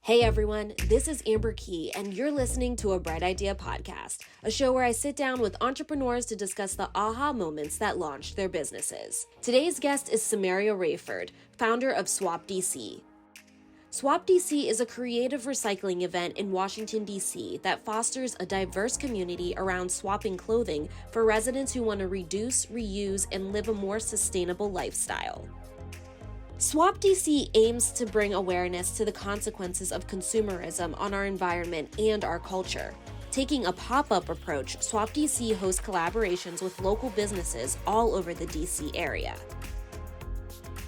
Hey everyone, this is Amber Key, and you're listening to a Bright Idea podcast, a show where I sit down with entrepreneurs to discuss the aha moments that launched their businesses. Today's guest is Zsameria Rayford, founder of Swap DC. Swap DC is a creative recycling event in Washington, D.C. that fosters a diverse community around swapping clothing for residents who want to reduce, reuse, and live a more sustainable lifestyle. Swap DC aims to bring awareness to the consequences of consumerism on our environment and our culture. Taking a pop-up approach, Swap DC hosts collaborations with local businesses all over the DC area.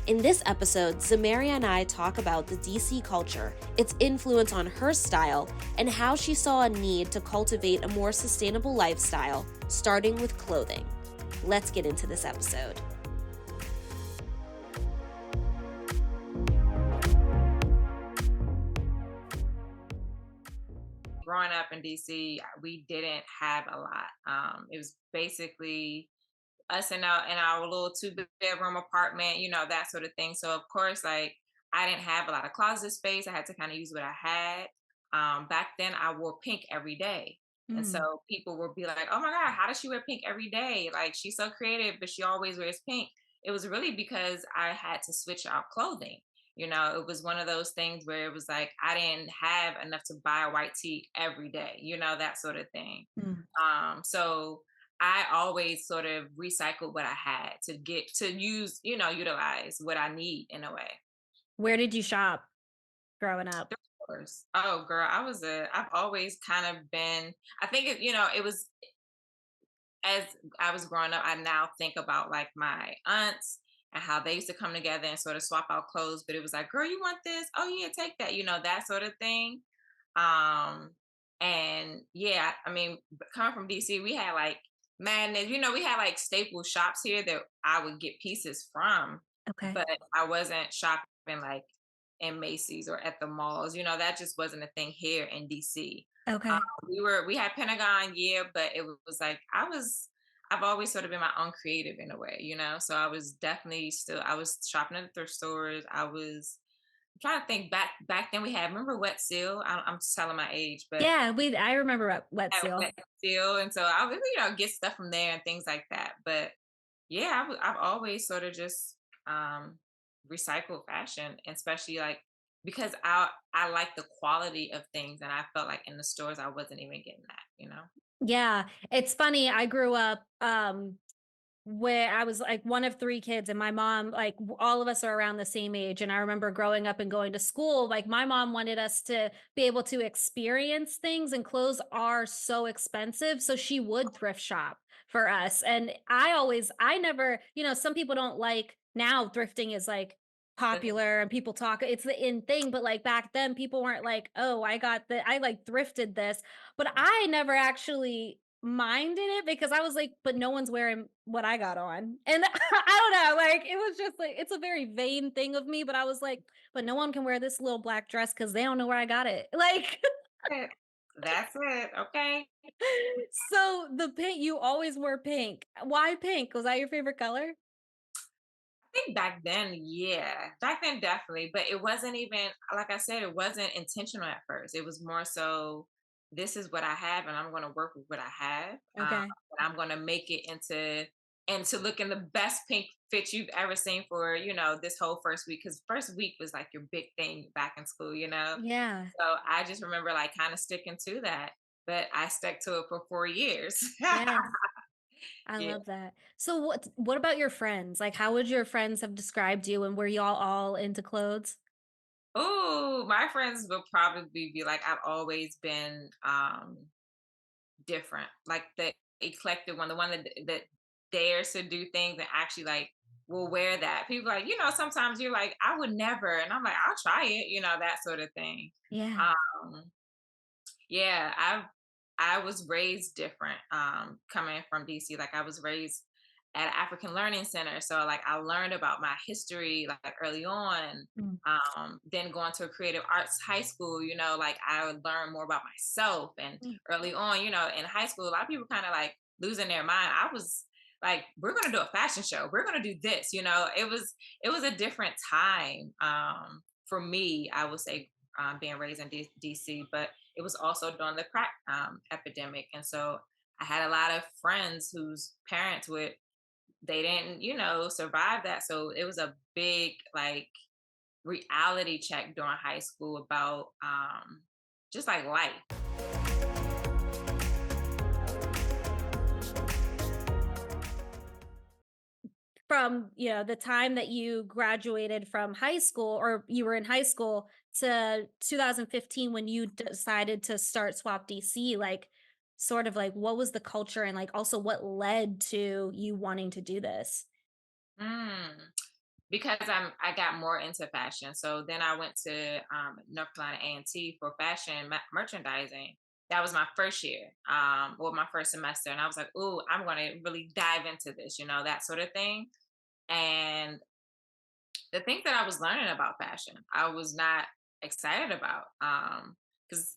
In this episode, Zsameria and I talk about the DC culture, its influence on her style, and how she saw a need to cultivate a more sustainable lifestyle, starting with clothing. Let's get into this episode. Growing up in DC, we didn't have a lot. It was basically us in our little two-bedroom apartment, that sort of thing. So of course, like I didn't have a lot of closet space. I had to kind of use what I had. Back then, I wore pink every day, and so Mm. people would be like, "Oh my God, how does she wear pink every day? Like she's so creative, but she always wears pink." It was really because I had to switch out clothing. It was one of those things where it was like I didn't have enough to buy a white tee every day, that sort of thing. Mm. So I always sort of recycled what I had to get to use, utilize what I need in a way. Where did you shop growing up? Of course. Oh, girl, I've always kind of been, I think, it was as I was growing up, I now think about like my aunts and how they used to come together and sort of swap out clothes. But it was like, girl, you want this? Oh, yeah, take that, that sort of thing. Um, and yeah, I mean, coming from DC, we had like, man, we had like staple shops here that I would get pieces from, Okay. but I wasn't shopping like in Macy's or at the malls. That just wasn't a thing here in DC. Um, Okay. we had Pentagon, yeah, but it was like I've always sort of been my own creative in a way, So I was definitely still I was shopping at the thrift stores. I'm trying to think back then we had, remember Wet Seal? I'm just telling my age, but Yeah, I remember Wet had Seal. Wet Seal, and so I would get stuff from there and things like that. But yeah, I've always sort of just um recycled fashion, especially like because I like the quality of things, and I felt like in the stores I wasn't even getting that. Yeah, it's funny. I grew up where I was like one of three kids, and my mom, like all of us are around the same age. And I remember growing up and going to school, like my mom wanted us to be able to experience things, and clothes are so expensive. So she would thrift shop for us. And I never, some people don't like now thrifting is like popular and people talk, it's the in thing. But like back then, people weren't like, oh, I like thrifted this. But I never actually minded it because I was like, but no one's wearing what I got on. And I don't know, like it was just like it's a very vain thing of me, but I was like, but no one can wear this little black dress because they don't know where I got it. Like It. That's it. Okay. so the pink, you always wore pink. Why pink? Was that your favorite color? I think back then, yeah, back then definitely, but it wasn't even like I said, it wasn't intentional at first. It was more so, this is what I have, and I'm going to work with what I have. Okay. And I'm going to make it into looking the best pink fit you've ever seen for this whole first week, because first week was like your big thing back in school. Yeah. So I just remember like kind of sticking to that, but I stuck to it for 4 years. Yes. I Yeah. love that. So what about your friends? Like how would your friends have described you, and were y'all all into clothes? Oh, my friends will probably be like, I've always been different. Like the eclectic one, the one that dares to do things and actually like will wear that. People like, sometimes you're like, I would never. And I'm like, I'll try it, that sort of thing. Yeah. Um, yeah, I was raised different, coming from DC. Like I was raised at an African Learning Center. So like I learned about my history like early on. Mm. Then going to a creative arts high school, like I would learn more about myself. And Mm. early on, in high school, a lot of people kind of like losing their mind. I was like, we're gonna do a fashion show. We're gonna do this. It was a different time, for me, I would say, being raised in DC, but it was also during the crack epidemic. And so I had a lot of friends whose parents would, they didn't, survive that. So it was a big, like, reality check during high school about just like life. From, the time that you graduated from high school or you were in high school to 2015 when you decided to start Swap DC, like, sort of like, what was the culture and, like, also what led to you wanting to do this? Mm. Because I got more into fashion. So then I went to North Carolina A&T for fashion merchandising. That was my first year, or my first semester, and I was like, "Ooh, I'm going to really dive into this," that sort of thing. And the things that I was learning about fashion, I was not excited about, because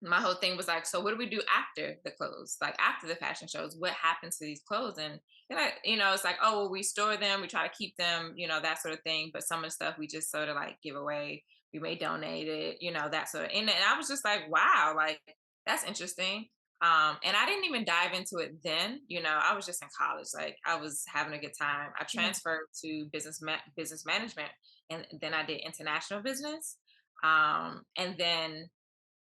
my whole thing was like, so what do we do after the clothes? Like after the fashion shows, what happens to these clothes? And it's like, oh, well, we store them, we try to keep them, that sort of thing. But some of the stuff we just sort of like give away. We may donate it, that sort of. And I was just like, wow, like that's interesting. And I didn't even dive into it then. I was just in college, like I was having a good time. I Yeah. transferred to business management, and then I did international business. And then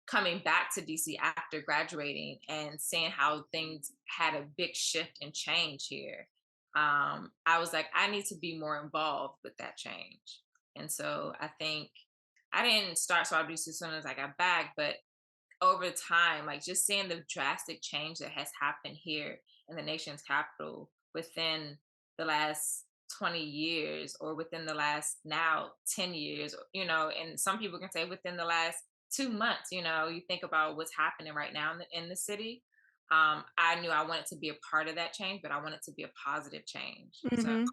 coming back to DC after graduating and seeing how things had a big shift and change here, I was like, I need to be more involved with that change. And so I think I didn't start Swap DC as soon as I got back, but over time, like just seeing the drastic change that has happened here in the nation's capital within the last 20 years or within the last now 10 years, and some people can say within the last 2 months, you think about what's happening right now in the city. I knew I wanted to be a part of that change, but I wanted to be a positive change. So, Mhm.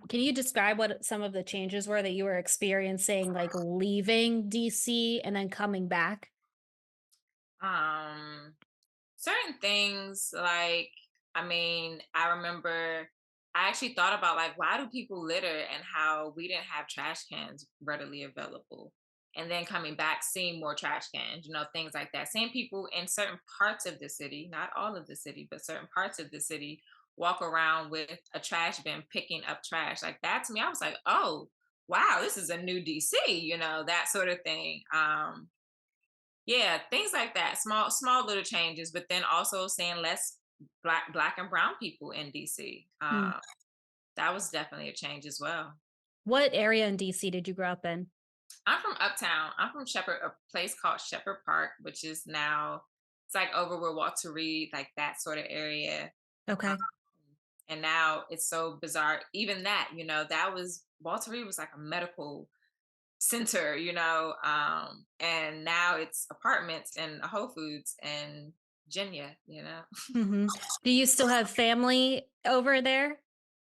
Can you describe what some of the changes were that you were experiencing, like, leaving DC and then coming back? um, certain things, like, I mean, I remember I actually thought about, like, why do people litter, and how we didn't have trash cans readily available. And then coming back, seeing more trash cans, things like that. Seeing people in certain parts of the city, not all of the city, but certain parts of the city, walk around with a trash bin picking up trash. Like that to me, I was like, oh, wow, this is a new DC, that sort of thing. Yeah, things like that. Small little changes, but then also seeing less black and brown people in DC. Mm. That was definitely a change as well. What area in DC did you grow up in? I'm from Uptown. I'm from Shepherd, a place called Shepherd Park, which is now, it's like over where Walter Reed, like that sort of area. Um, Okay. and now it's so bizarre. Even that, that was Walter Reed was like a medical center, and now it's apartments and a Whole Foods and Virginia. Mhm. Do you still have family over there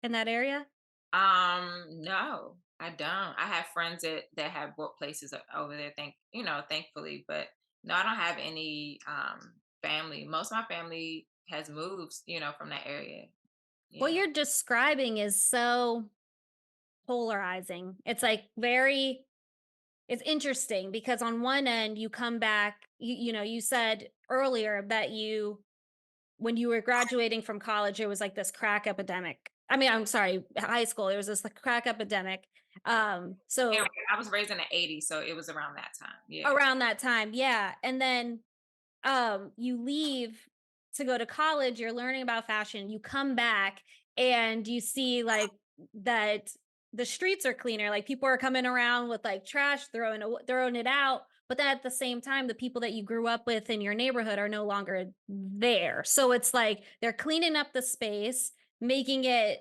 in that area? No, I don't. I have friends that have bought places over there, thankfully, but no, I don't have any family. Most of my family has moved, from that area. What Yeah. you're describing is so polarizing. It's like very it's interesting because on one end you come back, you said earlier that you when you were graduating from college, there was like this crack epidemic. I mean, I'm sorry, high school, there was this like, crack epidemic. Yeah, So I was raised in the 80s, so it was around that time. Yeah. around that time, yeah. And then you leave to go to college, you're learning about fashion, you come back and you see like that the streets are cleaner, like people are coming around with like trash, throwing it out, but then at the same time the people that you grew up with in your neighborhood are no longer there. So it's like they're cleaning up the space, making it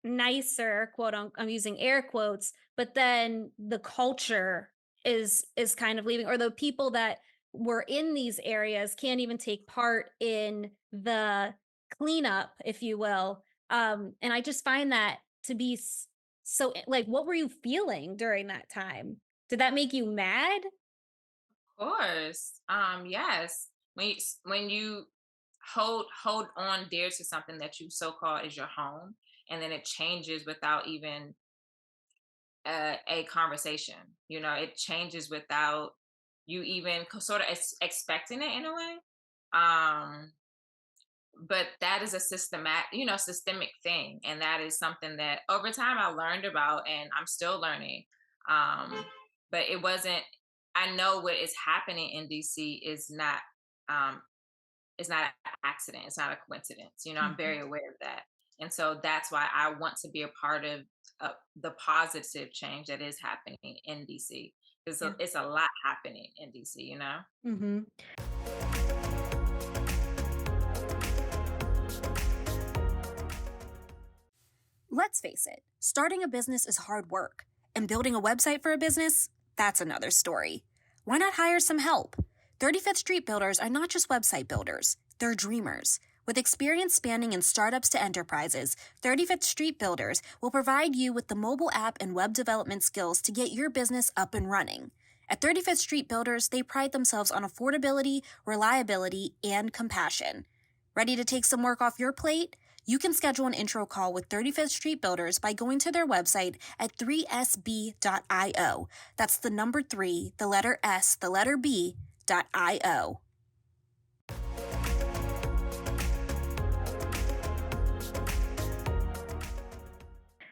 nicer, quote I'm using air quotes, but then the culture is kind of leaving, or the people that were in these areas can't even take part in the cleanup, if you will. And I just find that to be so like, what were you feeling during that time? Did that make you mad? Of course. Yes. When you hold on dear to something that you so called is your home, and then it changes without even a conversation. It changes without you even sort of expecting it in a way. Um, but that is a systemic thing, and that is something that over time I learned about, and I'm still learning. Um, but it wasn't. I know what is happening in DC um, is not an accident. It's not a coincidence. I'm Mhm. very aware of that, and so that's why I want to be a part of the positive change that is happening in DC. Because Yeah. it's a lot happening in DC. Mhm. Let's face it, starting a business is hard work, and building a website for a business, that's another story. Why not hire some help? 35th Street Builders are not just website builders, they're dreamers. With experience spanning in startups to enterprises, 35th Street Builders will provide you with the mobile app and web development skills to get your business up and running. At 35th Street Builders, they pride themselves on affordability, reliability, and compassion. Ready to take some work off your plate? You can schedule an intro call with 35th Street Builders by going to their website at 3sb.io. That's the number 3, the letter S, the letter B.io.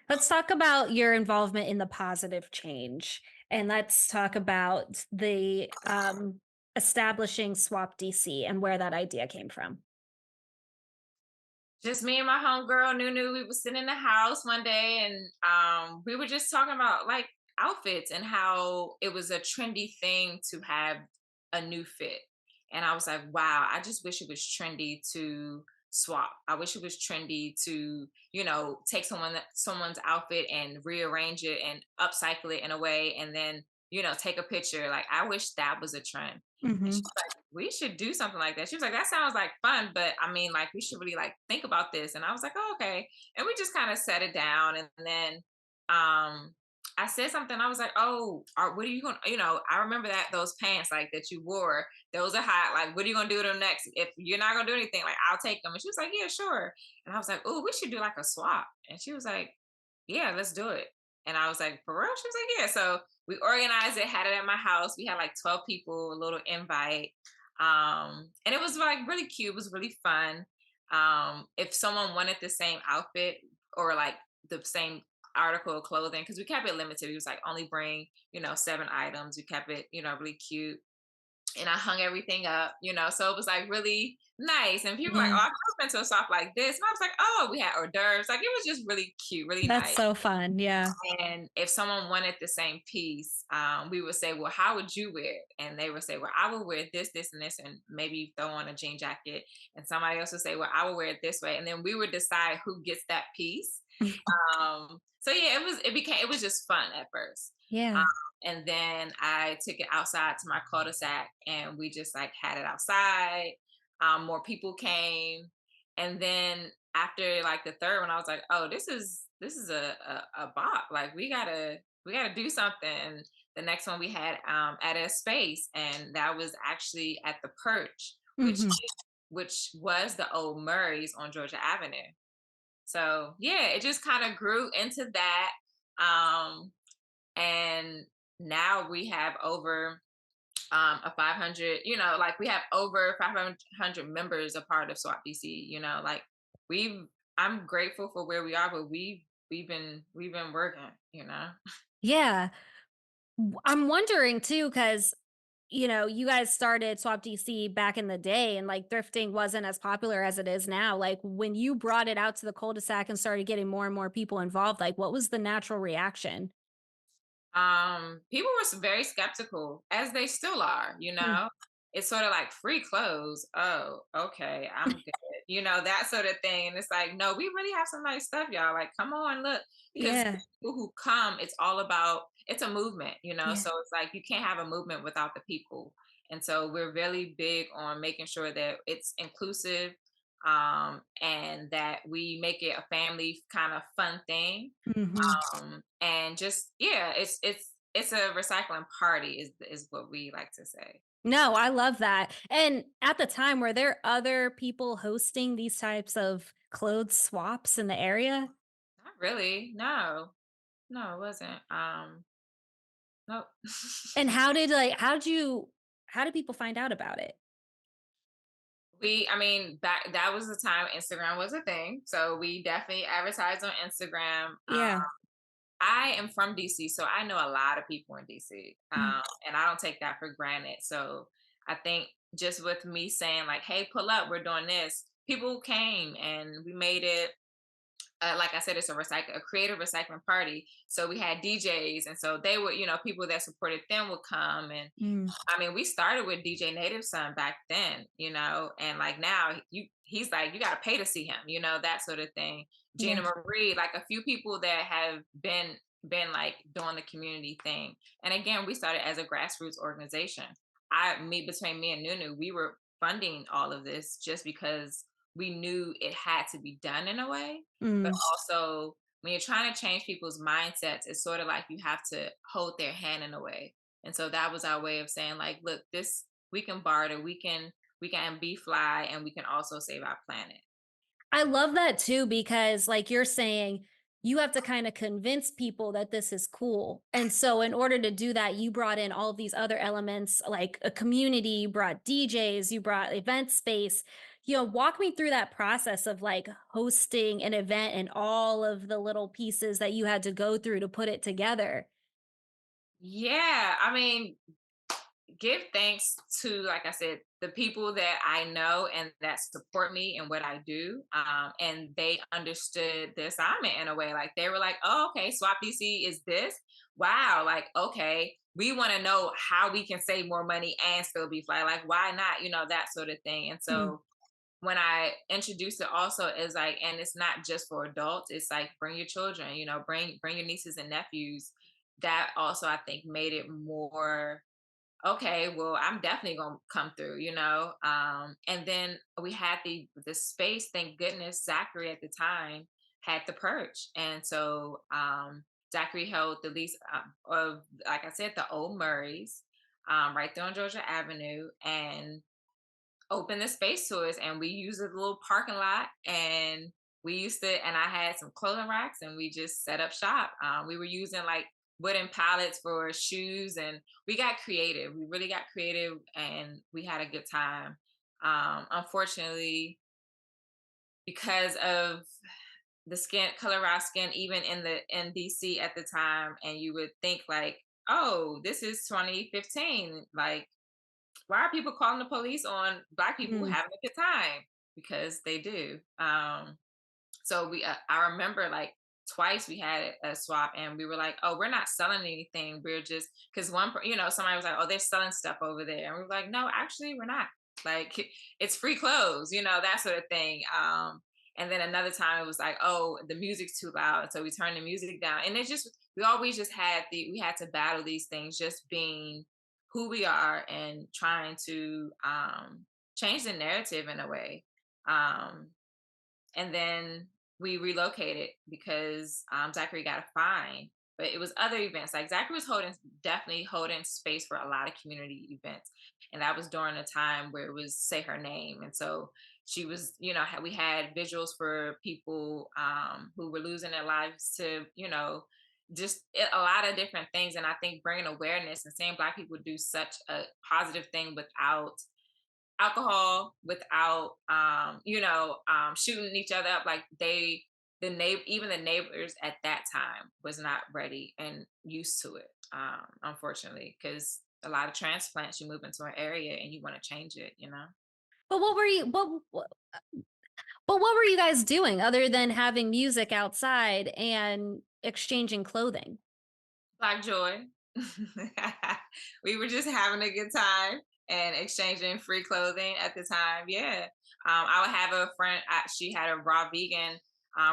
Let's talk about your involvement in the positive change. And let's talk about the establishing Swap DC and where that idea came from. Just me and my homegirl Nunu. We were sitting in the house one day, and we were just talking about like outfits and how it was a trendy thing to have a new fit. And I was like, wow, I just wish it was trendy to swap. I wish it was trendy to, take someone's outfit and rearrange it and upcycle it in a way, and then, take a picture. Like, I wish that was a trend. And she Mhm. was like, we should do something like that. She was like, that sounds like fun, but I mean, like, we should really like think about this. And I was like, oh, okay. And we just kind of set it down. And then I said something. I was like, oh, what are you going to, I remember that those pants like that you wore, those are hot. Like, what are you going to do with them next? If you're not going to do anything, like, I'll take them. And she was like, yeah, sure. And I was like, oh, we should do like a swap. And she was like, yeah, let's do it. And I was like, for real? She was like, yeah. So we organized it, had it at my house. We had like 12 people, a little invite. And it was like really cute. It was really fun. If someone wanted the same outfit or like the same article of clothing, because we kept it limited. We was like only bring, 7 items. We kept it, really cute, and I hung everything up, so it was like really nice. And people were like, Yeah. oh, I've never been to a shop like this. And I was like, oh, we had hors d'oeuvres. Like, it was just really cute, really That's nice. so fun. Yeah. And if someone wanted the same piece, we would say, well, how would you wear it? And they would say, well, I would wear this, this, and this, and maybe throw on a jean jacket. And somebody else would say, well, I would wear it this way. And then we would decide who gets that piece. So yeah, it was just fun at first. Um, Yeah. and then I took it outside to my cul-de-sac, and we just like had it outside. More people came, and then after like the third one, I was like, oh, this is a bop. Like, we gotta do something. And the next one we had at a space, and that was actually at the Perch, which Mhm. which was the old Murray's on Georgia Avenue. So yeah, it just kind of grew into that. Um, and now we have over a 500, like we have over 500 members a part of SWAT DC. Like, we've I'm grateful for where we are, but we've been working, Yeah. I'm wondering too, because you guys started Swap DC back in the day and like thrifting wasn't as popular as it is now. Like when you brought it out to the cul-de-sac and started getting more and more people involved, like what was the natural reaction? People were very skeptical, as they still are. Mm. It's sort of like free clothes. Oh, okay, I'm good. That sort of thing. And it's like, no, we really have some nice stuff, y'all. Like, come on, look. Because the Yeah. people who come, it's a movement. Yeah. So it's like you can't have a movement without the people. And so we're really big on making sure that it's inclusive, and that we make it a family kind of fun thing. Mhm. And just, yeah, it's a recycling party, is what we like to say. No, I love that. And at the time, were there other people hosting these types of clothes swaps in the area? Not really, no. No, it wasn't. Nope. And how did people find out about it? I mean, that was the time Instagram was a thing. So we definitely advertised on Instagram. Yeah. I am from DC, so I know a lot of people in DC, Mm. and I don't take that for granted. So I think just with me saying like, "Hey, pull up, we're doing this," people came and we made it. Like I said, it's a creative recycling party. So we had DJs, and so they would, people that supported them would come. And Mm. I mean, we started with DJ Native Son back then, and like now he's like, you got to pay to see him, that sort of thing. Yeah. Gina Marie, like a few people that have been like doing the community thing. And again, we started as a grassroots organization. Between me and Nunu, we were funding all of this just because we knew it had to be done in a way. But Mm. also, when you're trying to change people's mindsets, it's sort of like you have to hold their hand in a way. And so that was our way of saying, like, look, this we can barter, we can be fly, and we can also save our planet. I love that too, because like you're saying, you have to kind of convince people that this is cool. And so in order to do that, you brought in all of these other elements like a community, you brought DJs, you brought event space. Walk me through that process of like hosting an event and all of the little pieces that you had to go through to put it together. Yeah, I mean, give thanks to, like I said, the people that I know and that support me and what I do. And they understood the assignment in a way. Like they were like, oh, okay, Swap DC is this. Wow, like, okay, we want to know how we can save more money and still be fly. Like, why not? That sort of thing. And Mm. so when I introduced it also is like, and it's not just for adults, it's like bring your children, bring your nieces and nephews. That also I think made it more okay, well, I'm definitely gonna come through, and then we had the space, thank goodness Zachary at the time had the perch. And so Zachary held the lease of, like I said, the old Murrays, right there on Georgia Avenue, and opened the space to us. And we used a little parking lot, and I had some clothing racks, and we just set up shop. We were using like wooden pallets for shoes, and we got creative. We really got creative, and we had a good time. Unfortunately, because of the skin color of our skin, even in DC at the time, and you would think like, oh, this is 2015, like why are people calling the police on Black people Mm. having a good time? Because they do. So I remember like twice we had a swap, and we were like, oh, we're not selling anything. We're just, because somebody was like, oh, they're selling stuff over there. And we were like, no, actually, we're not. Like, it's free clothes, that sort of thing. And then another time it was like, oh, the music's too loud. So we turned the music down. And we always just we had to battle these things, just being who we are and trying to change the narrative in a way. Um, and then we relocated because Zachary got a fine. But it was other events. Like Zachary was definitely holding space for a lot of community events, and that was during a time where it was say her name. And so she was, we had visuals for people who were losing their lives to, just a lot of different things. And I think bringing awareness and seeing Black people do such a positive thing without alcohol, without shooting each other up, like even the neighbors at that time was not ready and used to it, unfortunately, because a lot of transplants, you move into an area and you want to change it. But what were you guys doing other than having music outside and exchanging clothing? Black joy. We were just having a good time and exchanging free clothing at the time. Yeah. I would have a friend, she had a raw vegan,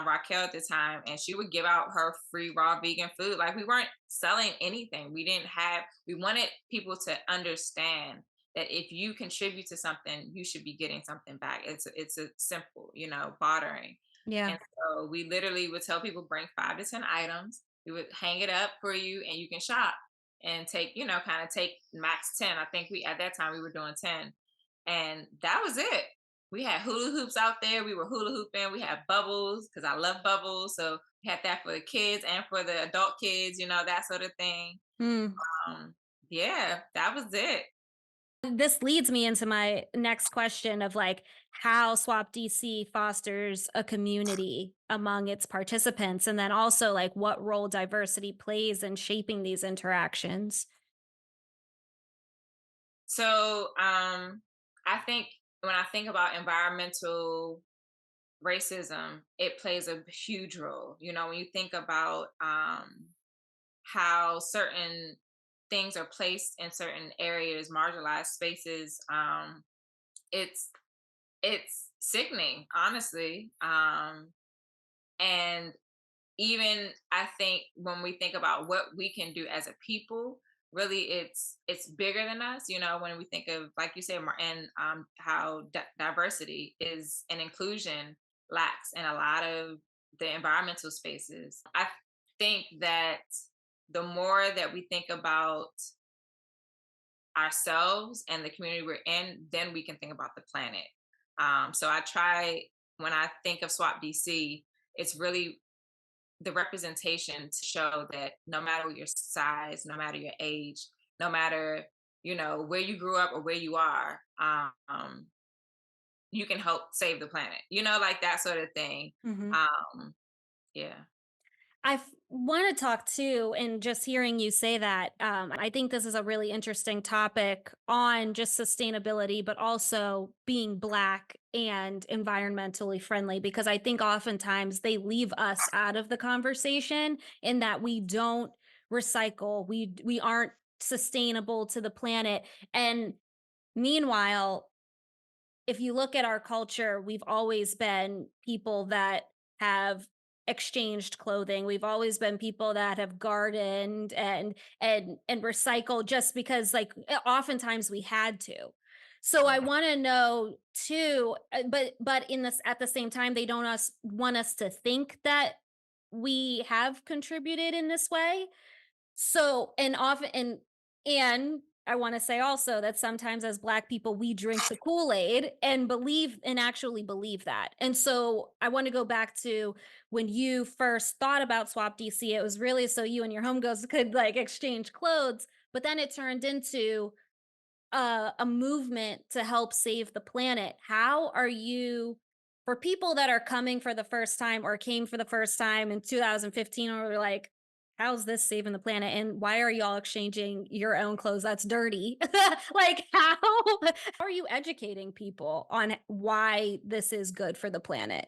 Raquel at the time, and she would give out her free raw vegan food. Like we weren't selling anything. We wanted people to understand that if you contribute to something, you should be getting something back. It's a simple, bartering. Yeah. And so we literally would tell people bring 5 to 10 items. We would hang it up for you, and you can shop and take, kind of take max 10. I think at that time we were doing 10. And that was it. we had hula hoops out there. We were hula hooping. We had bubbles because I love bubbles. So we had that for the kids and for the adult kids, that sort of thing. Mm. Yeah, that was it. This leads me into my next question of like how Swap DC fosters a community among its participants, and then also like what role diversity plays in shaping these interactions. So I think when I think about environmental racism, it plays a huge role. When you think about how certain things are placed in certain areas, marginalized spaces, it's it's sickening, honestly. And even I think when we think about what we can do as a people, really it's bigger than us. When we think of, like you said, and how diversity is and inclusion lacks in a lot of the environmental spaces. I think that the more that we think about ourselves and the community we're in, then we can think about the planet. So I try, when I think of Swap DC, it's really the representation to show that no matter your size, no matter your age, no matter where you grew up or where you are, you can help save the planet. Like that sort of thing. Mhm. Yeah. I want to talk too, and just hearing you say that, I think this is a really interesting topic on just sustainability, but also being Black and environmentally friendly, because I think oftentimes they leave us out of the conversation in that we don't recycle, we aren't sustainable to the planet, and meanwhile, if you look at our culture, we've always been people that have exchanged clothing. We've always been people that have gardened and recycled just because like oftentimes we had to. So I Yeah. want to know too, but in this at the same time they don't want us to think that we have contributed in this way. So, and often, and I want to say also that sometimes as Black people, we drink the Kool-Aid and believe and actually believe that. And so I want to go back to when you first thought about Swap DC, it was really so you and your homegirls could like exchange clothes, but then it turned into a movement to help save the planet. How are you, for people that are coming for the first time or came for the first time in 2015, or were like, how's this saving the planet? And why are y'all exchanging your own clothes? That's dirty. Like, how are you educating people on why this is good for the planet?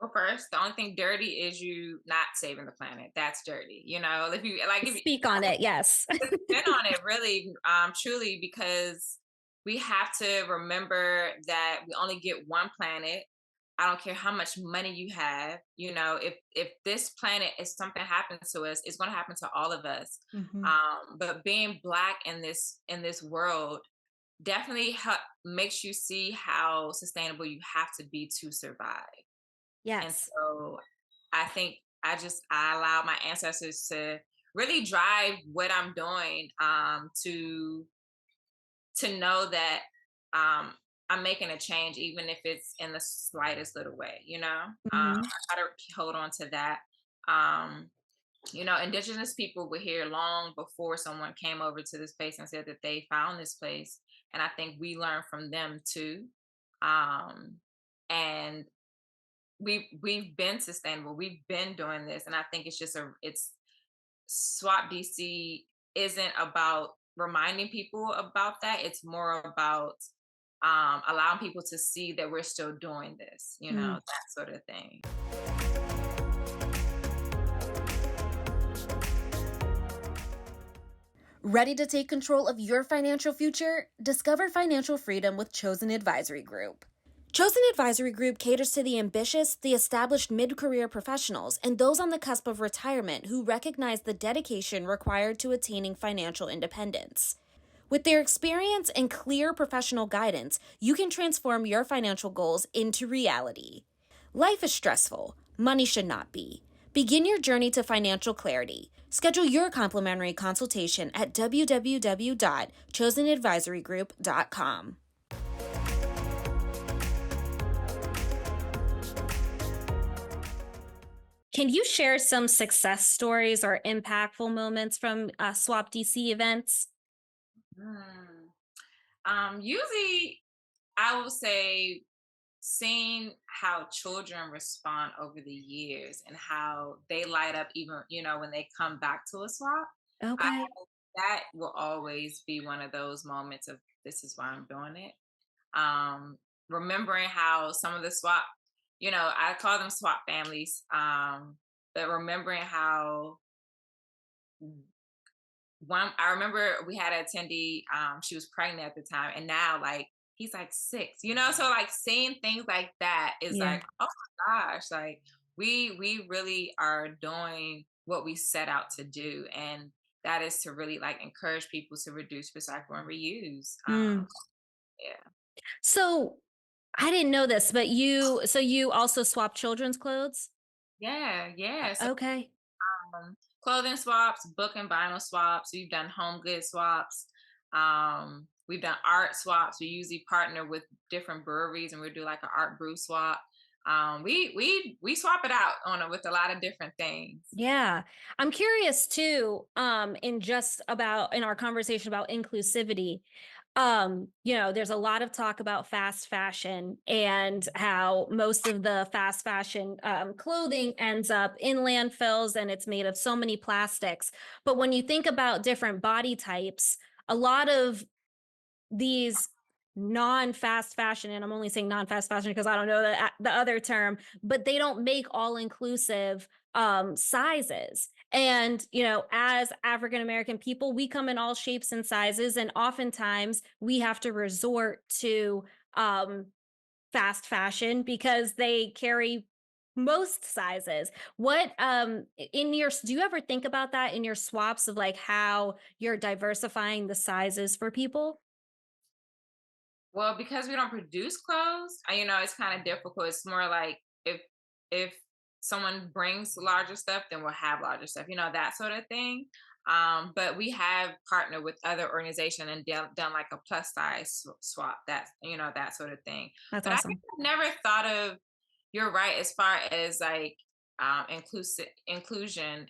Well, first, the only thing dirty is you not saving the planet. That's dirty. If you like, if you Speak on it. Yes. spin on it, really, truly, because we have to remember that we only get one planet. I don't care how much money you have. If this planet, if something happens to us, it's going to happen to all of us. Mhm. But being Black in this world definitely makes you see how sustainable you have to be to survive. And Yes. so I think I allow my ancestors to really drive what I'm doing, to know that um, I'm making a change, even if it's in the slightest little way. I Mhm. try to hold on to that. Um, Indigenous people were here long before someone came over to this place and said that they found this place, and I think we learn from them too. And we've been sustainable. We've been doing this, and I think it's Swap DC isn't about reminding people about that. It's more about allowing people to see that we're still doing this. Mm. That sort of thing. Ready to take control of your financial future? Discover financial freedom with Chosen Advisory Group. Chosen Advisory Group caters to the ambitious, the established mid-career professionals, and those on the cusp of retirement who recognize the dedication required to attaining financial independence. With their experience and clear professional guidance, you can transform your financial goals into reality. Life is stressful. Money should not be. Begin your journey to financial clarity. Schedule your complimentary consultation at www.chosenadvisorygroup.com. Can you share some success stories or impactful moments from Swap DC events? Mm. Usually I will say seeing how children respond over the years and how they light up even, when they come back to a swap. I Okay. That will always be one of those moments of this is why I'm doing it. Um, Remembering how some of the swap, I call them swap families. But remembering how one I remember we had an attendee, she was pregnant at the time, and now like he's like 6, so like seeing things like that is Yeah. like, oh my gosh, like we really are doing what we set out to do, and that is to really like encourage people to reduce, recycle, and reuse. Mm. Yeah. So I didn't know this, but you also swap children's clothes? Yeah. Okay. Clothing swaps, book and vinyl swaps. We've done home good swaps. We've done art swaps. We usually partner with different breweries, and we do like an art brew swap. We swap it out with a lot of different things. Yeah. I'm curious too, in our conversation about inclusivity. There's a lot of talk about fast fashion and how most of the fast fashion clothing ends up in landfills and it's made of so many plastics. But when you think about different body types, a lot of these non-fast fashion, and I'm only saying non-fast fashion because I don't know the other term, but they don't make all inclusive sizes. And as African American people, we come in all shapes and sizes, and oftentimes we have to resort to um fast fashion because they carry most sizes. What in your Do you ever think about that in your swaps of like how you're diversifying the sizes for people? Well, because we don't produce clothes, it's kind of difficult. It's more like if someone brings larger stuff, then we'll have larger stuff, that sort of thing. But we have partnered with other organizations and done like a plus size swap, that sort of thing. That's But I guess awesome. I've never thought of, you're right, as far as like inclusion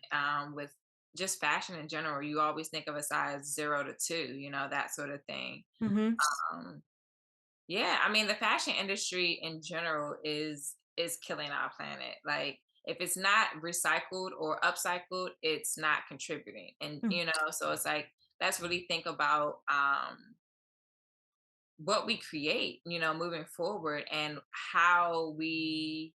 with just fashion in general. You always think of a size 0 to 2, that sort of thing. Mhm. Um, yeah, I mean the fashion industry in general is killing our planet. Like if it's not recycled or upcycled, it's not contributing. And Mm, so it's like let's really think about what we create, moving forward, and how we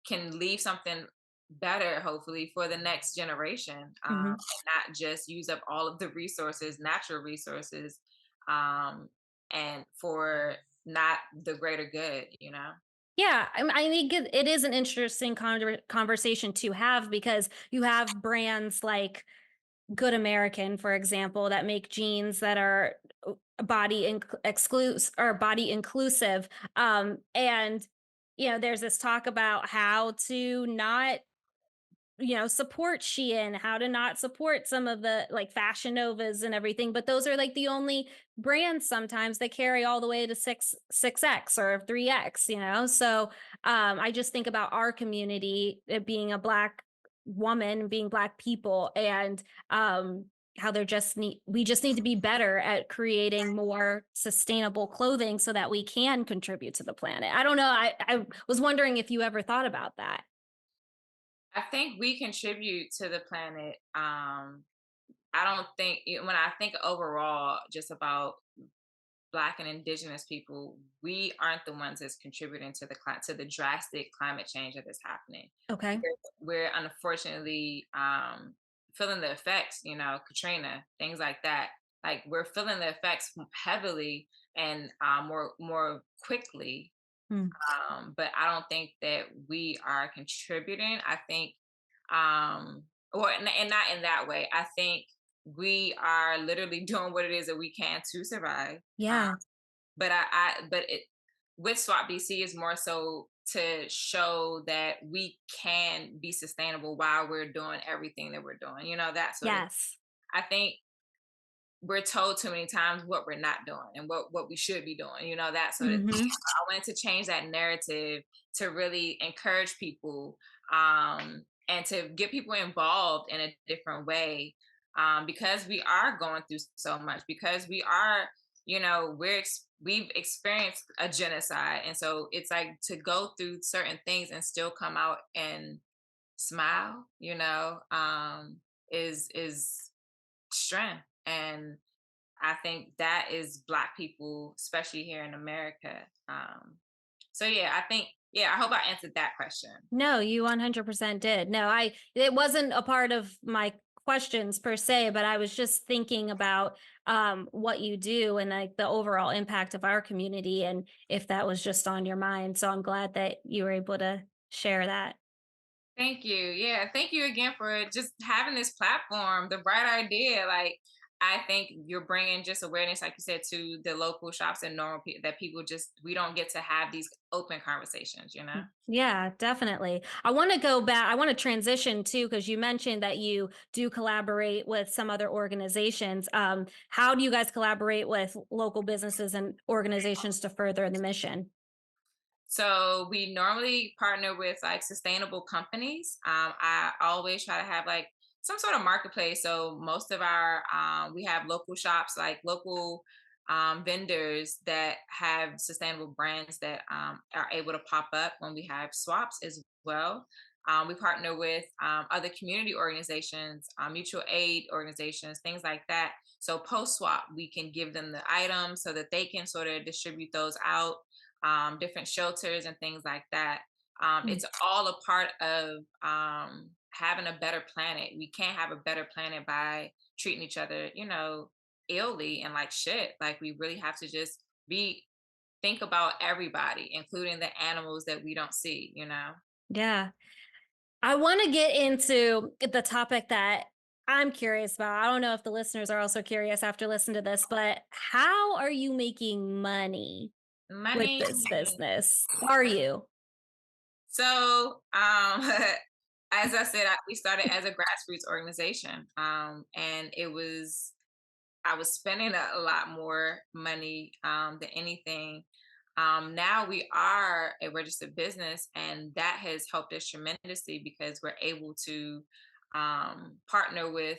can leave something better, hopefully, for the next generation, mhm. and not just use up all of the resources, natural resources, um, and for not the greater good. Yeah, I think it is an interesting conversation to have because you have brands like Good American, for example, that make jeans that are body inclusive. And there's this talk about how to not support Shein, how to not support some of the like Fashion Novas and everything. But those are like the only brands sometimes that carry all the way to 6X or 3X. So I just think about our community, it being a Black woman, being Black people, and how we just need to be better at creating more sustainable clothing so that we can contribute to the planet. I don't know. I was wondering if you ever thought about that. I think we contribute to the planet. I don't think when I think overall just about Black and Indigenous people, we aren't the ones that's contributing to the drastic climate change that is happening. Okay. We're unfortunately feeling the effects. Katrina, things like that. Like we're feeling the effects heavily and more quickly. Hmm. But I don't think that we are contributing. I think, um, and not in that way. I think we are literally doing what it is that we can to survive. Yeah. But it with Swap BC is more so to show that we can be sustainable while we're doing everything that we're doing. That sort of. Yes. I think we're told too many times what we're not doing and what we should be doing. That sort of thing. Mhm. I wanted to change that narrative to really encourage people, um, and to get people involved in a different way, because we are going through so much, because we are, we've experienced a genocide, and so it's like to go through certain things and still come out and smile, is strength. And I think that is Black people, especially here in America. So yeah, I think, yeah, I hope I answered that question. No, you 100% did. No, it wasn't a part of my questions per se, but I was just thinking about what you do and like the overall impact of our community and if that was just on your mind. So I'm glad that you were able to share that. Thank you. Yeah, thank you again for just having this platform. The bright idea, like, I think you're bringing just awareness, like you said, to the local shops and normal people, that people just, we don't get to have these open conversations. Yeah, definitely. I want to go back. I want to transition too, because you mentioned that you do collaborate with some other organizations. How do you guys collaborate with local businesses and organizations to further the mission? So we normally partner with like sustainable companies. I always try to have like some sort of marketplace. So most of our we have local shops, like local vendors that have sustainable brands that are able to pop up when we have swaps as well. We partner with other community organizations, mutual aid organizations, things like that. So post swap, we can give them the items so that they can sort of distribute those out, different shelters and things like that. Mm. It's all a part of having a better planet. We can't have a better planet by treating each other, illy and like shit. Like we really have to just be think about everybody, including the animals that we don't see. Yeah. I want to get into the topic that I'm curious about. I don't know if the listeners are also curious after listening to this, but how are you making money with Money. this business? Are you? So, as I said, we started as a grassroots organization, and I was spending a lot more money than anything. Now we are a registered business, and that has helped us tremendously because we're able to partner with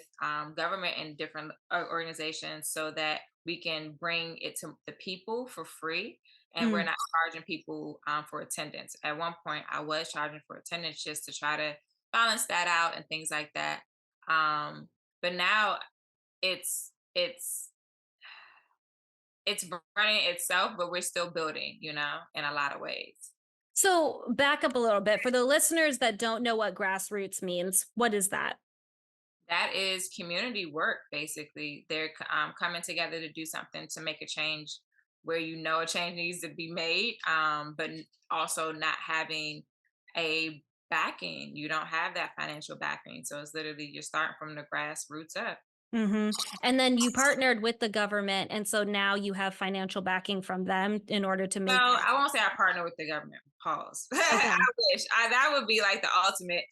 government and different organizations so that we can bring it to the people for free. And we're Mm. not charging people for attendance. At one point, I was charging for attendance just to try to balance that out and things like that. But now it's it's running itself, but we're still building, in a lot of ways. So, back up a little bit for the listeners that don't know what grassroots means. What is that? That is community work, basically. They're coming together to do something to make a change where a change needs to be made, but also not having a backing. You don't have that financial backing. So it's literally you're starting from the grassroots up. Hmm. And then you partnered with the government. And so now you have financial backing from them in order to No, make. I won't say I partner with the government. Pause. I Okay. wish that would be like the ultimate.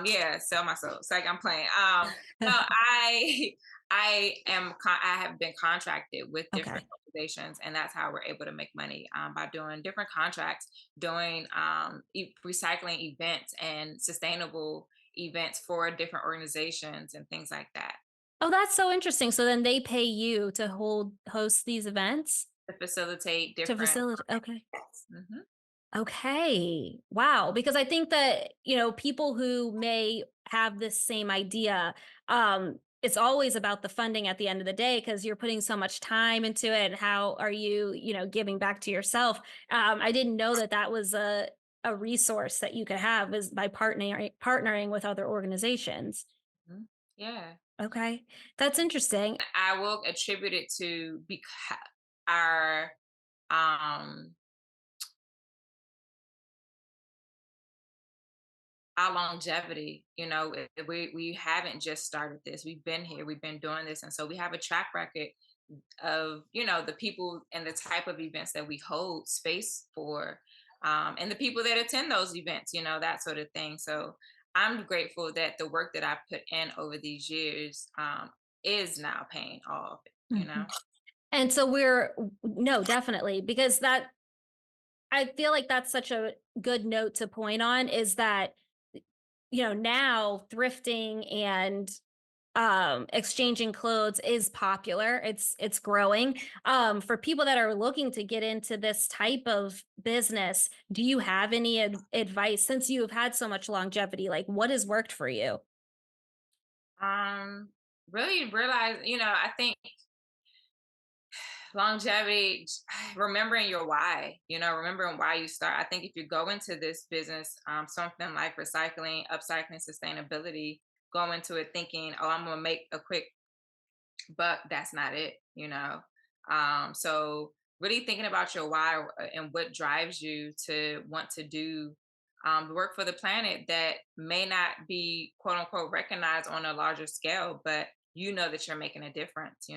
Yeah, sell my soul. It's like I'm playing. No, I have been contracted with different Okay. organizations, and that's how we're able to make money, by doing different contracts, doing recycling events and sustainable events for different organizations and things like that, Oh, that's so interesting. So then they pay you to host these events to facilitate to different. facilitate. Okay. Mhm. Okay. Wow. Because I think that, people who may have this same idea, it's always about the funding at the end of the day because you're putting so much time into it. How are you, giving back to yourself? I didn't know that that was a resource that you could have is by partnering with other organizations. Mhm. Yeah. Okay. That's interesting. I will attribute it to because our um our longevity. We haven't just started this. We've been here. We've been doing this, and so we have a track record of the people and the type of events that we hold space for, and the people that attend those events. That sort of thing. So I'm grateful that the work that I put in over these years is now paying off. You know. Mhm. And so no, definitely, because I feel like that's such a good note to point on is that now thrifting and exchanging clothes is popular. It's growing. For people that are looking to get into this type of business, do you have any advice since you have had so much longevity? Like, what has worked for you? Um, really realize, I think longevity, remembering your why, remembering why you start. I think if you go into this business, something like recycling, upcycling, sustainability, go into it thinking, oh, I'm gonna make a quick buck. That's not it. So really thinking about your why, and what drives you to want to do the work for the planet that may not be quote unquote recognized on a larger scale, but you know that you're making a difference.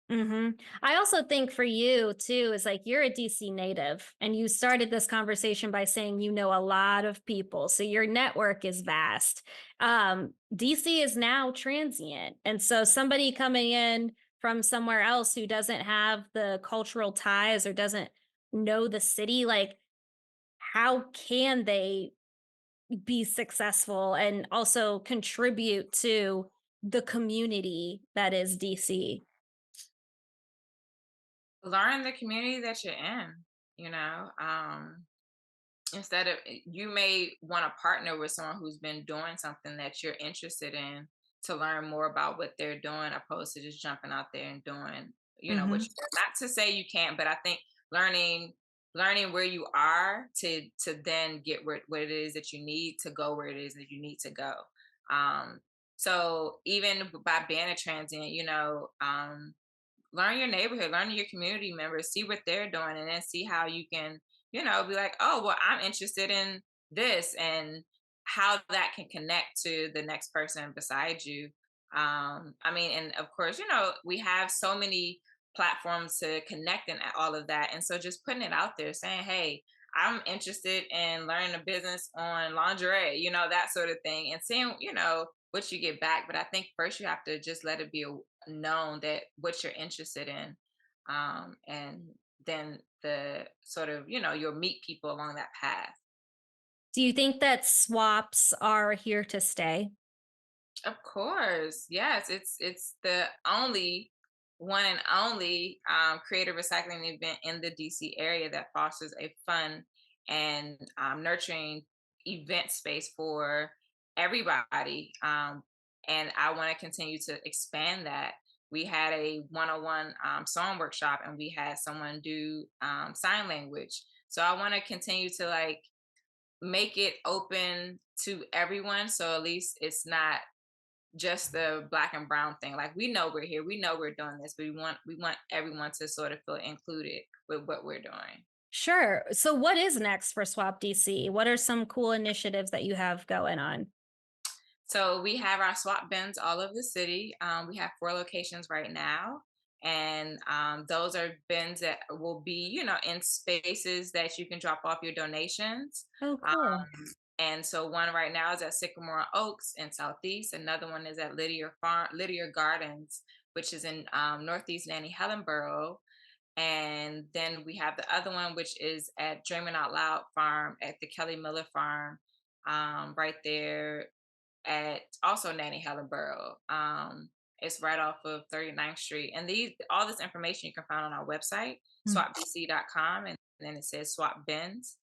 I also think for you too is like you're a DC native and you started this conversation by saying you know a lot of people. So your network is vast. DC is now transient. And so somebody coming in from somewhere else who doesn't have the cultural ties or doesn't know the city, like how can they be successful and also contribute to the community that is DC? Learn the community that you're in. Instead of, you may want to partner with someone who's been doing something that you're interested in to learn more about what they're doing, opposed to just jumping out there and doing what Hmm. you, not to say you can't, but I think learning learning where you are to then get where what it is that you need to go, where it is that you need to go. um so even by being a transient, learn your neighborhood, learn your community members, see what they're doing, and then see how you can, be like, oh, well, I'm interested in this, and how that can connect to the next person beside you. I mean, and of course, we have so many platforms to connect and all of that. And so just putting it out there saying, hey, I'm interested in learning a business on lingerie, that sort of thing, and seeing, what you get back. But I think first you have to just let it be known that what you're interested in, and then the sort of, you'll meet people along that path. Do you think that swaps are here to stay? Of course, yes. It's the only one and only creative recycling event in the DC area that fosters a fun and nurturing event space for everybody. And I want to continue to expand that. We had a one-on-one song workshop, and we had someone do sign language. So I want to continue to like make it open to everyone. So at least it's not just the black and brown thing. Like, we know we're here, we know we're doing this, but we want everyone to sort of feel included with what we're doing. Sure. So, what is next for Swap DC? What are some cool initiatives that you have going on? So we have our swap bins all over the city. We have 4 locations right now. And those are bins that will be, in spaces that you can drop off your donations. Oh, Um, cool. and so one right now is at Sycamore Oaks in Southeast. Another one is at Lydia Gardens, which is in Northeast Nanny Helen Borough. And then we have the other one, which is at Dreaming Out Loud Farm at the Kelly Miller Farm, right there at also Nanny Helen Borough. It's right off of 39th Street. And all this information you can find on our website, Mm. swapbc.com, and then it says swap bins.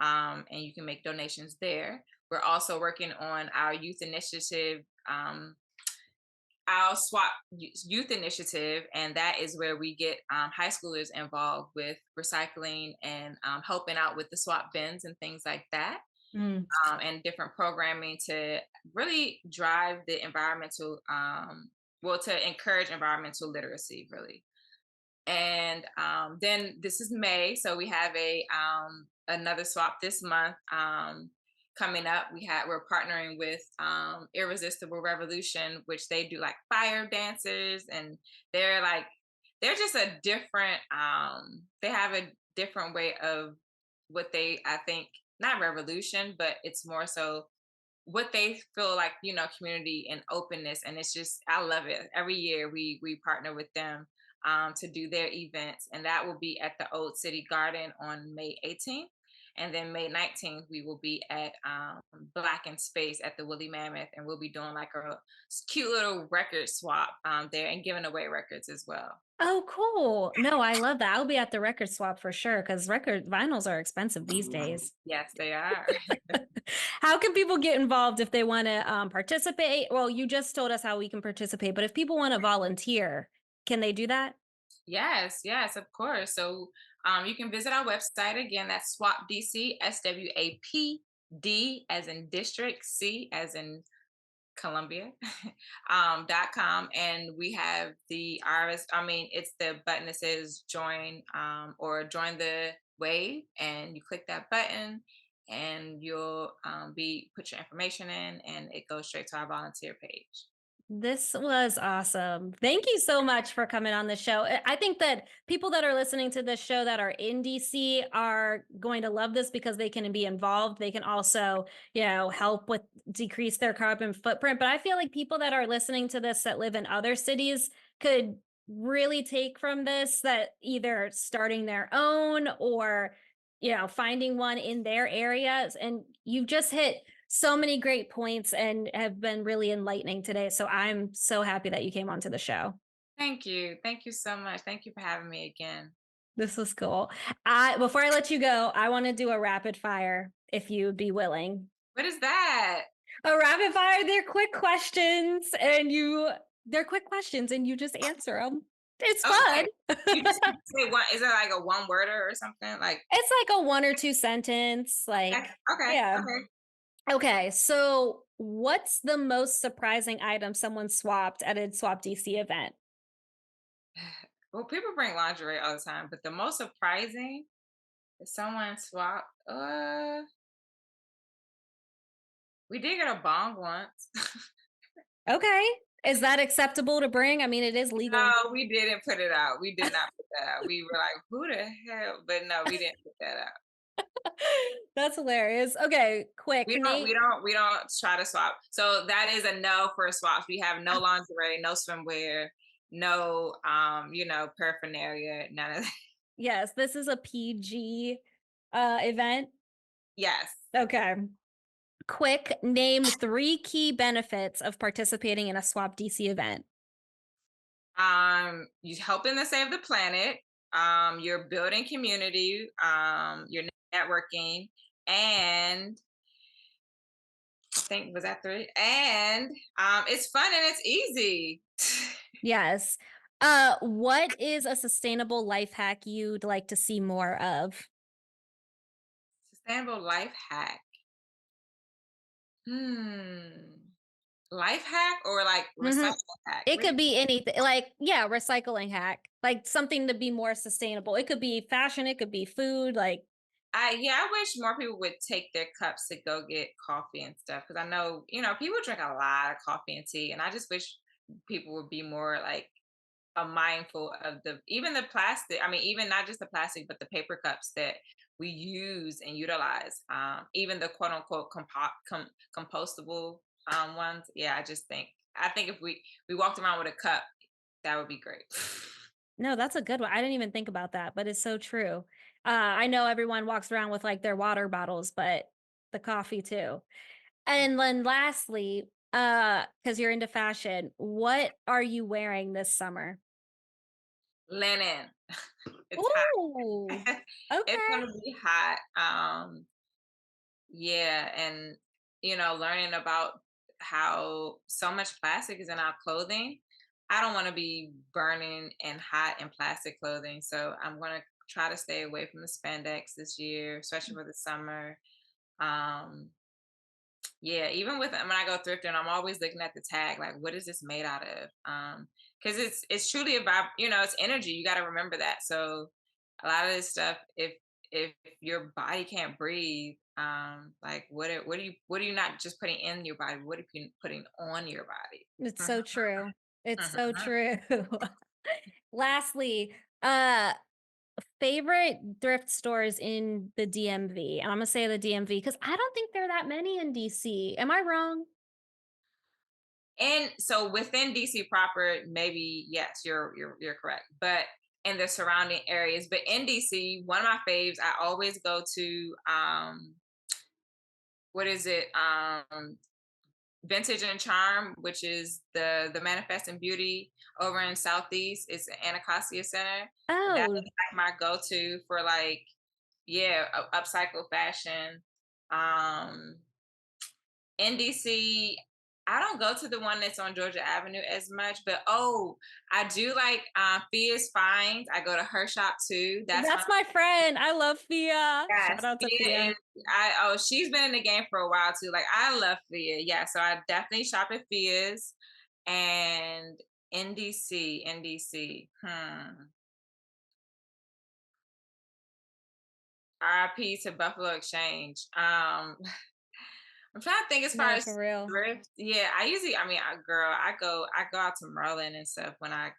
And you can make donations there. We're also working on our youth initiative, our swap youth initiative, and that is where we get high schoolers involved with recycling and helping out with the swap bins and things like that, Mm. and different programming to really drive the environmental, well, to encourage environmental literacy, really. And then this is May, so we have a another swap this month coming up. We're partnering with Irresistible Revolution, which they do like fire dancers, and they're like they're just a different. They have a different way of what they, I think, not revolution, but it's more so what they feel like, community and openness. And it's just, I love it. Every year we partner with them to do their events, and that will be at the Old City Garden on May 18th. And then May 19th, we will be at Black in Space at the Woolly Mammoth, and we'll be doing like a cute little record swap there and giving away records as well. Oh, cool. No, I love that. I'll be at the record swap for sure because record vinyls are expensive these days. Yes, they are. How can people get involved if they want to participate? Well, you just told us how we can participate, but if people want to volunteer, can they do that? Yes, yes, of course. So you can visit our website again. That's Swap DC, SWAPD as in district, C as in Columbia, .com. And we have the RS, I mean, it's the button that says join or join the wave. And you click that button and you'll put your information in and it goes straight to our volunteer page. This was awesome. Thank you so much for coming on the show. I think that people that are listening to this show that are in DC are going to love this because they can be involved. They can also, help with decrease their carbon footprint. But I feel like people that are listening to this that live in other cities could really take from this that either starting their own or, finding one in their areas. And you've just hit so many great points and have been really enlightening today. So I'm so happy that you came onto the show. Thank you. Thank you so much. Thank you for having me again. This was cool. Before I let you go, I want to do a rapid fire if you'd be willing. What is that? A rapid fire, they're quick questions and you just answer them. It's fun. You just say one. Is it like a one worder or something? Like it's like a 1 or 2 sentence. Like, okay. Yeah. Okay. Okay, so what's the most surprising item someone swapped at a Swap DC event? Well, people bring lingerie all the time, but the most surprising is someone swapped. We did get a bong once. Okay. Is that acceptable to bring? I mean, it is legal. No, we didn't put it out. We did not put that out. We were like, who the hell? But no, we didn't put that out. That's hilarious. Okay, quick. We don't try to swap. So that is a no for swaps. We have no lingerie, no swimwear, no paraphernalia, none of that. Yes, this is a PG event. Yes. Okay. Quick, name 3 key benefits of participating in a Swap DC event. You're helping to save the planet. You're building community. You're networking, and I think was that 3. And it's fun and it's easy. Yes. What is a sustainable life hack you'd like to see more of? Sustainable life hack. Life hack or like recycling hack? It could be anything. Like, yeah, recycling hack. Like something to be more sustainable. It could be fashion, it could be food, like I wish more people would take their cups to go get coffee and stuff because I know, people drink a lot of coffee and tea, and I just wish people would be more like mindful of even the plastic. I mean, even not just the plastic, but the paper cups that we use and utilize. Even the quote unquote compostable ones. Yeah, I think if we walked around with a cup, that would be great. No, that's a good one. I didn't even think about that, but it's so true. I know everyone walks around with like their water bottles, but the coffee too. And then lastly, because you're into fashion, what are you wearing this summer? Linen. It's Ooh, hot. okay. It's gonna be hot. Yeah, and learning about how so much plastic is in our clothing. I don't want to be burning and hot in plastic clothing, so I'm gonna try to stay away from the spandex this year, especially for the summer. Um, yeah, even when I go thrifting, I'm always looking at the tag, like what is this made out of? Because it's truly about it's energy. You got to remember that. So a lot of this stuff, if your body can't breathe, like what are you not just putting in your body? What are you putting on your body? It's so true. It's so Mhm. true. Lastly, uh, favorite thrift stores in the DMV. And I'm gonna say the DMV because I don't think there are that many in DC. Am I wrong? And so within DC proper, maybe yes, you're correct. But in the surrounding areas. But in DC, one of my faves, I always go to what is it? Vintage and Charm, which is the Manifesting Beauty over in Southeast. It's the Anacostia Center. That is Oh, like my go-to for like, yeah, upcycle fashion. Um, in DC, I don't go to the one that's on Georgia Avenue as much, but I do like Fia's Finds. I go to her shop too. That's one that's of my friend. I love Fia. Yes, Shout out to Fia Fia. is she's been in the game for a while too. Like I love Fia. Yeah, so I definitely shop at Fia's and NDC. RIP to Buffalo Exchange. I'm trying to think as far No, as for real. thrift. Yeah, I go out to Merlin and stuff when I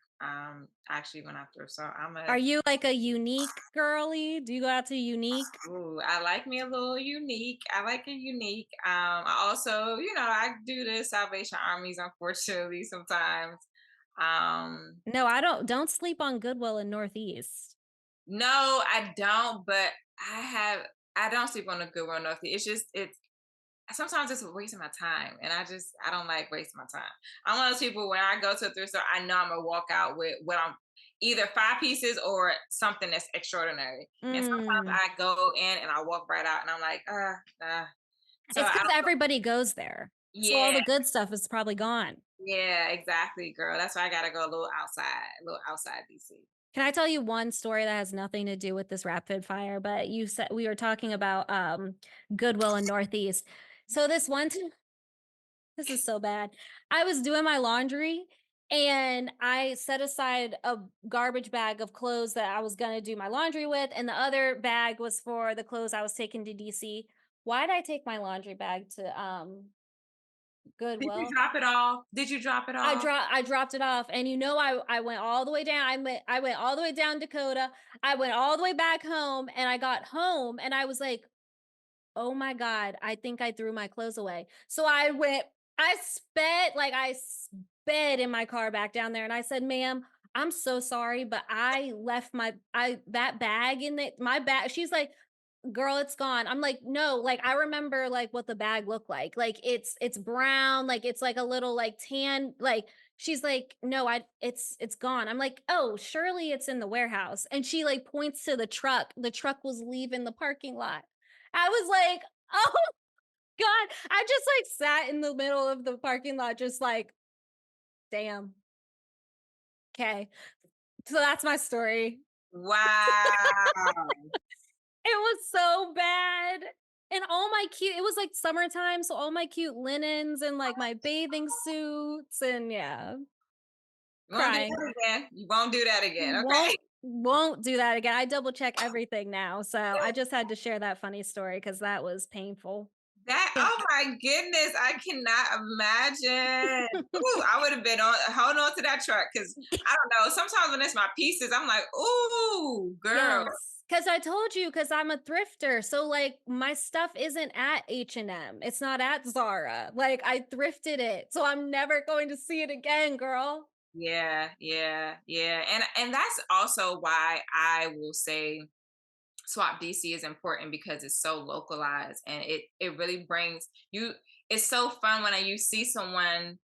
actually when I thrift. So Are you like a unique girly? Do you go out to unique? ooh, I like me a little unique. I like a unique. I also, I do the Salvation Armies, unfortunately, sometimes. Um, No, I don't sleep on Goodwill in Northeast. no, I don't, but I don't sleep on a good one. Nothing. It's sometimes it's a waste of my time, and I don't like wasting my time. I'm one of those people when I go to a thrift store, I know I'm gonna walk out with what I'm either five pieces or something that's extraordinary. And sometimes Mm. I go in and I walk right out, and I'm like, so It's I because don't. everybody goes there. So all Yeah, the good stuff is probably gone. yeah, exactly, girl. That's why I gotta go a little outside DC. Can I tell you one story that has nothing to do with this rapid fire? But you said we were talking about Goodwill in Northeast. So this one time, this is so bad. I was doing my laundry and I set aside a garbage bag of clothes that I was gonna do my laundry with, and the other bag was for the clothes I was taking to DC. Why did I take my laundry bag to Did you Goodwill? drop it off? Did you drop it off? I dropped it off, and I went all the way down. I went all the way down Dakota. I went all the way back home, and I got home and I was like, "Oh my god, I think I threw my clothes away." So I sped in my car back down there, and I said, "Ma'am, I'm so sorry, but I left that bag in my bag." She's like, "Girl, it's gone." I'm like, "No, like I remember like what the bag looked like. Like it's brown, like it's like a little like tan, like." She's like, "No, it's gone." I'm like, "Oh, surely it's in the warehouse." And she like points to the truck. The truck was leaving the parking lot. I was like, "Oh god." I just like sat in the middle of the parking lot just like, "Damn. Okay." So that's my story. Wow. It was so bad. And all my cute, it was like summertime, so all my cute linens and like my bathing suits and yeah, You won't do crying. that again. You won't do that again. Okay. Won't do that again. I double check everything now. So I just had to share that funny story because that was painful. That Can't- oh my goodness, I cannot imagine. Ooh, I would have been on holding on to that truck because I don't know. Sometimes when it's my pieces, I'm like, ooh, girl. Yes. Cause I told you, cause I'm a thrifter. So like my stuff isn't at H&M. It's not at Zara. Like I thrifted it. So I'm never going to see it again, girl. Yeah, yeah, yeah. And that's also why I will say Swap DC is important because it's so localized and it really brings you it's so fun when you see someone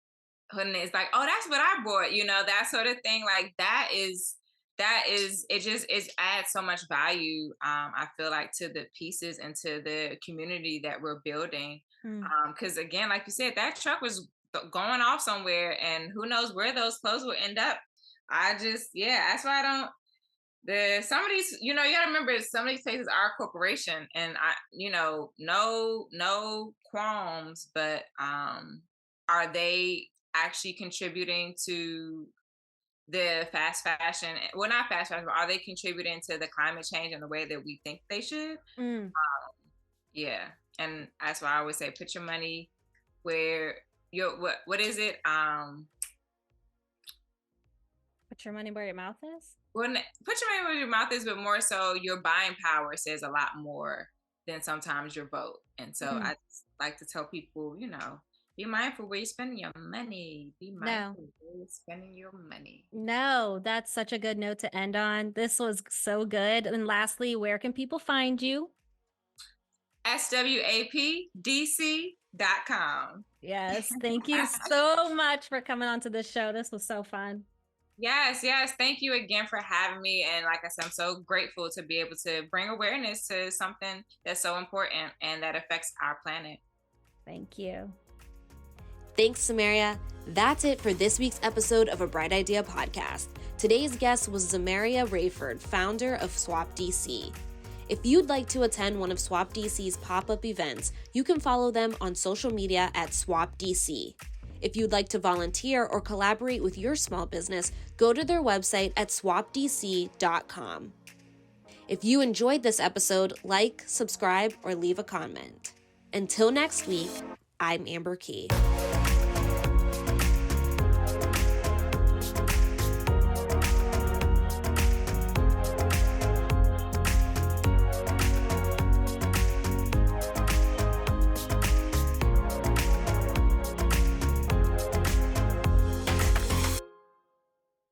and it's like, oh, that's what I bought, that sort of thing. Like that is it just it adds so much value, I feel like, to the pieces and to the community that we're building. Mm. Because again, like you said, that truck was going off somewhere and who knows where those clothes will end up. That's why I don't some of these, you gotta remember some of these places are a corporation and no qualms, but are they actually contributing to the fast fashion, well, not fast fashion, but are they contributing to the climate change in the way that we think they should? Mm. Yeah. And that's why I always say put your money where your what is it? Put your money where your mouth is. Put your money where your mouth is, but more so your buying power says a lot more than sometimes your vote. And so Mm. I just like to tell people, Be mindful where you're spending your money. Be mindful where you're spending your money. No, that's such a good note to end on. This was so good. And lastly, where can people find you? swapdc.com. Yes, thank you so much for coming on to this show. This was so fun. Yes. Thank you again for having me. And like I said, I'm so grateful to be able to bring awareness to something that's so important and that affects our planet. Thank you. Thanks, Zsameria. That's it for this week's episode of A Bright Idea podcast. Today's guest was Zsameria Rayford, founder of Swap DC. If you'd like to attend one of Swap DC's pop-up events, you can follow them on social media at Swap DC. If you'd like to volunteer or collaborate with your small business, go to their website at swapdc.com. If you enjoyed this episode, like, subscribe, or leave a comment. Until next week, I'm Amber Key.